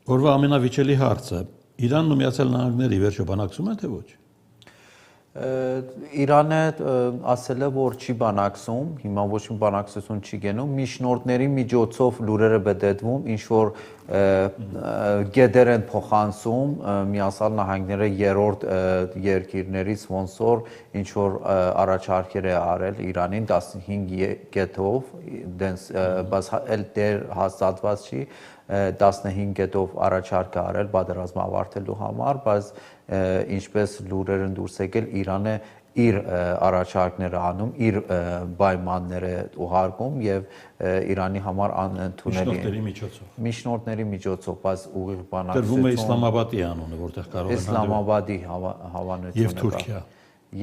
Օրվա ամենավիճելի հարցը Իրանն ու Միացյալ Նահանգները ի վերջո բանակցում են թե ոչ։ Իրանը ասել է, որ չի բանակցում, հիմա ոչ մի բանակցություն չի գնում, միջնորդների միջոցով լուրերը բդետվում, ինչ որ գետեր են փոխանցում, Միացյալ Նահանգները երրորդ երկիրներից ոնց որ ինչ որ առաջարկեր է արել Իրանին 15 գետով, բայց էլ դեր հաստատված չի 15 գետով առաջարկ է արել պատերազմը ավարտելու համար, բայց ինչպես լուրեր են դուրս եկել Իրանը իր առաջարկները անում, իր պայմանները ուղարկում եւ Իրանի համար անընդունելի միջնորդների միջոցով, բայց ուղիղ բանակցություն տրվում է Իսլամաբադի անունը, որտեղ կարող են Իսլամաբադի հավանությունը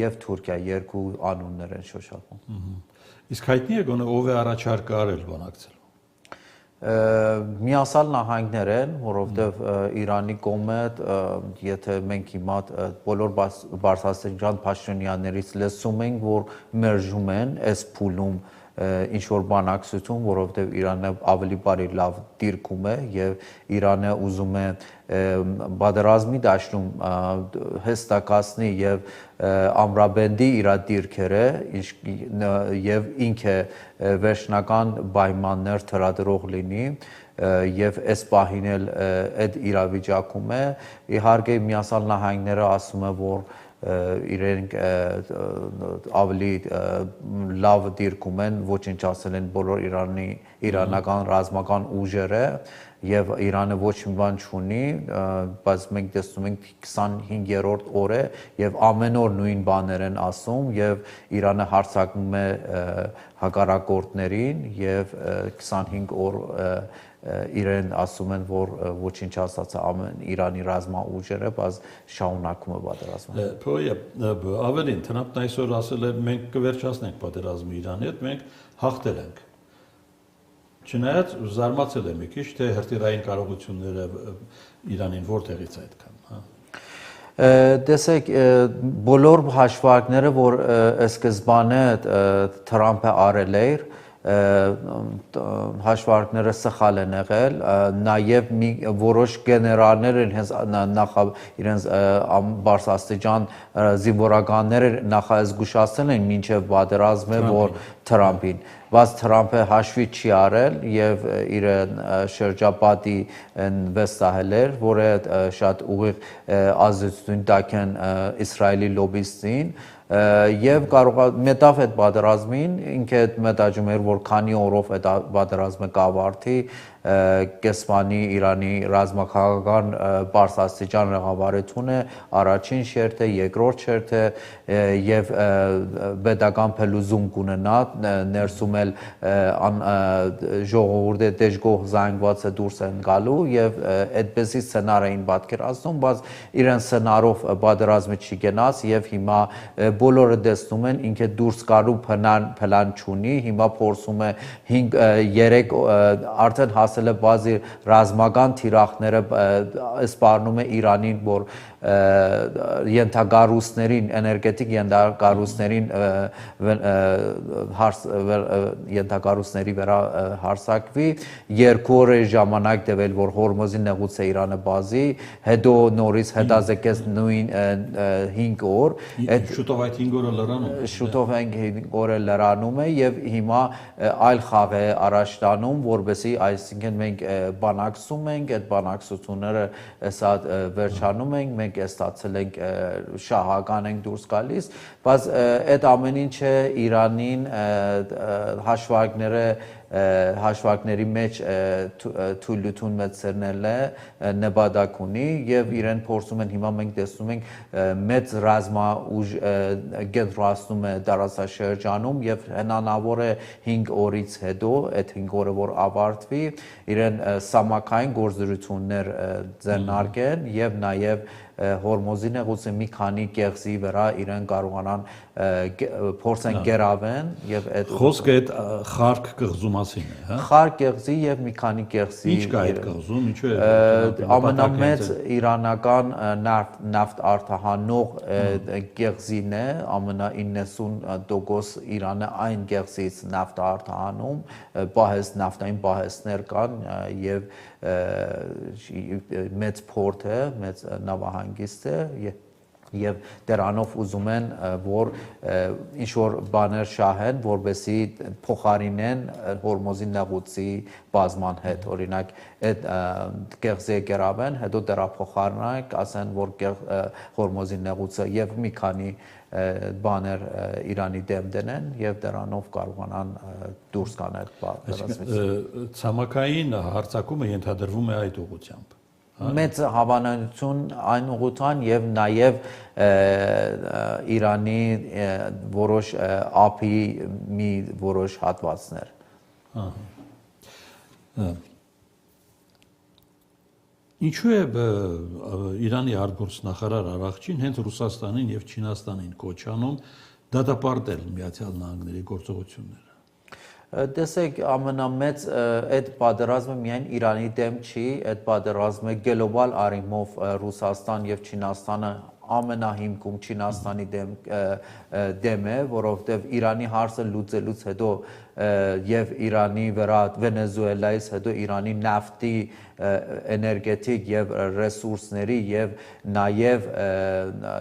եւ Թուրքիա երկու անուններ են շոշափում։ Իսկ հայտնի է գոնե ով է առաջարկը արել բանակցել։ Միացյալ Նահանգներ են, որովհետև Իրանի կողմը, եթե մենք հիմա բոլոր բարձրաստիճան պաշտոնյաներից լսում ենք, որ մերժում են այս փուլում ինչ որ բանակցություն, որովհետև Իրանը ավելի բարի լավ դիրքում է եւ Իրանը ուզում է պատերազմի դաշտում հստակացնի եւ ամրապնդի իր դիրքերը եւ ինքը վերջնական պայմաններ թրադրող լինի եւ այս պահին էլ այդ իրավիճակում է իհարկե Միացյալ Նահանգները ասում է որ իրենք ավելի լավ դիրքում են ոչնչացել են բոլոր իրանական ռազմական ուժերը եւ Իրանը ոչ մի բան չունի, բայց մենք տեսնում ենք 25-րդ օր է եւ ամեն օր նույն բաներ են ասում եւ Իրանը հարձակվում է հակառակորդներին եւ 25 օր իրեն ասում են որ ոչնչացած է ամեն Իրանի ռազմաուժերը, բայց շարունակում է պատերազմը։ Փոյը ավելին Թրամփն այսօր ասել է մենք կվերջացնենք պատերազմը Իրանի հետ, մենք հաղթել ենք։ Չնայած զարմացել է մի քիչ թե հրթիռային կարողությունները Իրանին որտեղից այդքան, հա։ Տեսեք, բոլոր հաշվարկները, որ սկզբանե Թրամփը արել էր, հաշվարկները սխալ են եղել, նաև որոշ գեներալներ իրենց բարձրաստիճան զինվորականները նախազգուշացել են մինչև պատերազմը, որ Թրամփին, բայց Թրամփը հաշվի չի արել եւ իր շրջապատի վստահել էր, որը շատ ուղիղ ազդեցություն տակ են Իսրայելի լոբիստին եւ կարող է մետավ այդ պատերազմին ինքը մտածում էր որ քանի օրով այդ պատերազմը կավարտի կեսպանի Իրանի ռազմաքաղաքական բարձրաստիճան ռաղավարությունը առաջին շերտը, երկրորդ շերտը եւ պետական փլուզում կունենա ներսում էլ ժողովուրդը դժգոհ զանգվածը դուրս են գալու եւ այդպեսի սցենար էին պատկերացնում, բայց իրեն սցենարով պատերազմը չի գնաց եւ հիմա բոլորը տեսնում են ինքը դուրս գալու փլան չունի, հիմա փորձում է 3 արդեն հասել է բազի ռազմական թիրախները սպառնում է Իրանին, որ ենթակառույցներին, էներգետիկ ենթակառույցներին ենթակառույցների վրա հարձակվի, 2 օր է ժամանակ տվել, որ Հորմուզի նեղուցե Իրանը բազի, հետո նորից հետազեկեց նույն 5 օր, շուտով այդ 5 օրը լրանում է։ Շուտով 5 օրը լրանում է եւ հիմա այլ խաղ է առաջ տանում, որովհետեւ այսինքն մենք բանակցում ենք, այդ բանակցությունները սա վերջանում ենք, մենք ստացել ենք շահական ենք դուրս գալիս, բայց այդ ամեն ինչը Իրանին հաշվարկների մեջ թույլտուն մեծերնել է նպատակ ունի եւ իրեն փորձում են հիմա մենք տեսնում ենք մեծ ռազմաուժ կենտրոնացնում է տարածաշրջանում եւ հնանավոր է 5 օրից հետո այդ 5 օրը որ ավարտվի իրեն սամակային գործողություններ ձեռնարկեն եւ նաեւ Հորմոզի նեղուցը մի քանի կեղզի վրա իրեն կարողանան փորձեն գերավեն եւ այդ խոսքը այդ խարկ կղզու մասին է, հա։ Խարկ կեղզի եւ մի քանի կեղզի Ինչ կա այդ կղզում, ինչու է ամենամեծ իրանական նավթ արտահանող կեղզին է, ամենա 90% Իրանը այն կեղզից նավթ արտահանում, նավթային պահեստներ կան եւ մեծ փորձ է, մեծ նավահանգիստ է եւ դրանով ուզում են որ ինչ որ բաներ շահեն, որբեսի փոխարինեն Հորմոզի նեղուցի բազման հետ, օրինակ այդ կեղզի գերավեն, հետո դրա փոխարինակ ասեն որ Հորմոզի նեղուցը եւ մի քանի բաներ Իրանի դեմ դնեն եւ դրանով կարողանան դուրս գան այդ բարձրացվից։ Ցամաքային հարձակումը ենթադրվում է այդ ուղղությամբ։ Մեծ հավանություն այն ուղղության եւ նաեւ Իրանի որոշ ափի մի որոշ հատվածներ։ Ինչու է Իրանի արտգործնախարար Արաղչին հենց Ռուսաստանին եւ Չինաստանին կոչ անում դատապարտել Միացյալ Նահանգների գործողությունները։ Տեսեք, ամենամեծ այդ պատերազմը միայն Իրանի դեմ չի, այդ պատերազմը գլոբալ առումով Ռուսաստան եւ Չինաստանը ամենահիմքում Չինաստանի դեմ է, որովհետեւ Իրանի հարցը լուծելուց հետո եւ Իրանի վրա Վենեսուելայից հետո Իրանի նավթի էներգետիկ եւ ռեսուրսների եւ նաեւ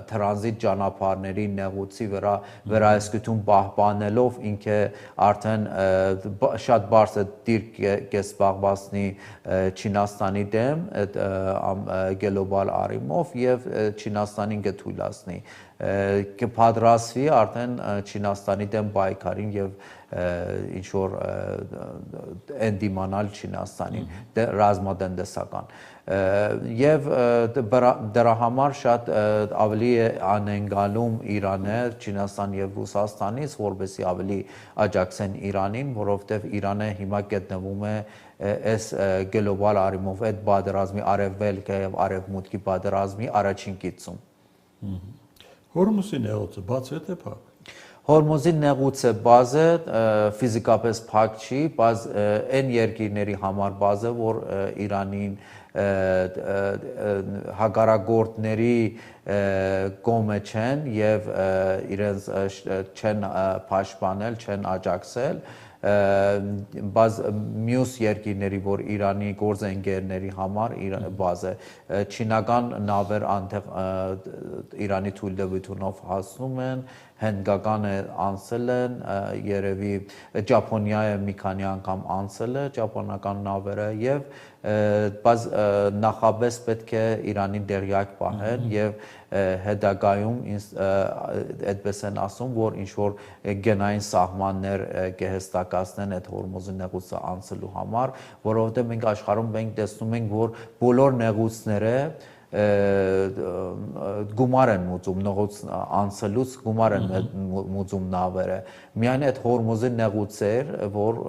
տրանզիտ ճանապարհների նեղուցի վրա վերահսկություն պահպանելով ինքը արդեն շատ բարձր դիրք կզբաղեցնի Չինաստանի դեմ այդ գլոբալ առումով եւ Չինաստանին կթույլատնի կպատրաստվի արդեն Չինաստանի դեմ պայքարին եւ ինչ որ ընդդիմանալ Չինաստանին ռազմատնտեսական եւ դրա համար շատ ավելի անենգալում Իրանը Չինաստան եւ Ռուսաստանից որովհետեւ ավելի աջակցեն Իրանին որովհետեւ Իրանը հիմա գտնվում է այս գլոբալ առումով այդ պատերազմի արևելքը եւ արևմուտքի պատերազմի առաջին կիցում Հորմուզի նեղուցը բաց է թե փակ Հորմոզի նեղուցը բազ է, ֆիզիկապես փակ չի, բայց այն երկիրների համար բազ է, որ Իրանին հակառակորդների կողմը չեն եւ իրենց չեն պաշտպանել, չեն աջակցել, բայց մյուս երկիրների, որ Իրանի գործընկերների համար բազ է, չինական նավեր անտեղ Իրանի թույլտվությունով հասնում են, հնդկական անցել են, երևի Ճապոնիայը մի քանի անգամ անցել է ճապոնական նավերը եւ բայց նախաբես պետք է Իրանին դերյակ պահեն եւ հետագայում այդպես են ասում որ ինչ որ գենային սահմաններ կհստակացնեն այդ Հորմոզի նեղուցը անցելու համար, որովհետեւ մենք աշխարհում մենք տեսնում ենք որ բոլոր նեղուցները գումար են մուծում նեղուց անցելուց գումար են մուծում նավերը միայն այդ Հորմոզի նեղուցեր որ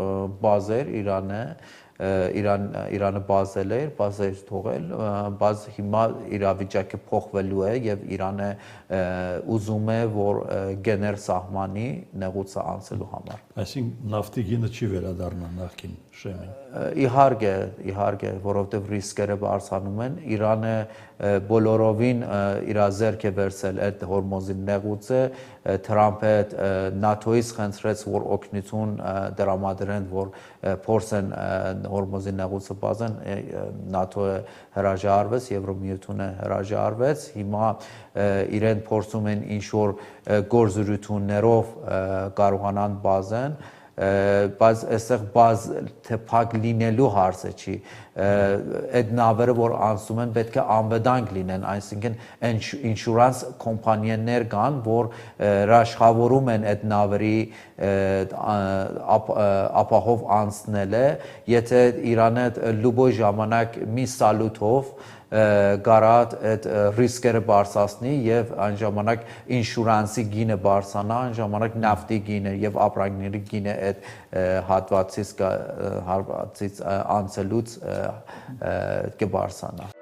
բազեր Իրանը բազել էր, բազեր թողել, բայց հիմա իրավիճակը փոխվելու է եւ Իրանը ուզում է որ գեներ սահմանի նեղուցը անցելու համար։ Այսինքն նավթի գինը չի վերադառնա նախքին շեմին։ Իհարկե, որովհետեւ ռիսկերը բարձրանում են, Իրանը բոլորովին իր ձեռք է վերցել այդ Հորմոզի նեղուցը, Թրամփը ՆԱԹՕ-ից խնդրեց որ օգնություն դրամադրեն որ փորձեն Հորմոզի նեղուցը բազեն ՆԱԹՕ-ը հրաժարվեց, Եվրոմիությունը հրաժարվեց, հիմա իրեն փորձում են ինչ որ գործողություններով կարողանան բազեն բայց այստեղ բազ թե փակ լինելու հարցը չի այդ նավերը որ անցում են պետք է անվտանգ լինեն այսինքն ինշուրանս կոմպանիաներ կան որ աշխատավորում են այդ նավերի ապահով անցնելը եթե Իրանը լուբոյ ժամանակ մի սալուտով գարատ այդ ռիսկերը բարձրացնի եւ այն ժամանակ ինշուրանսի գինը բարձրանա, այն ժամանակ նավթի գինը եւ ապրանքների գինը այդ հատվածից անցելուց կբարձրանա։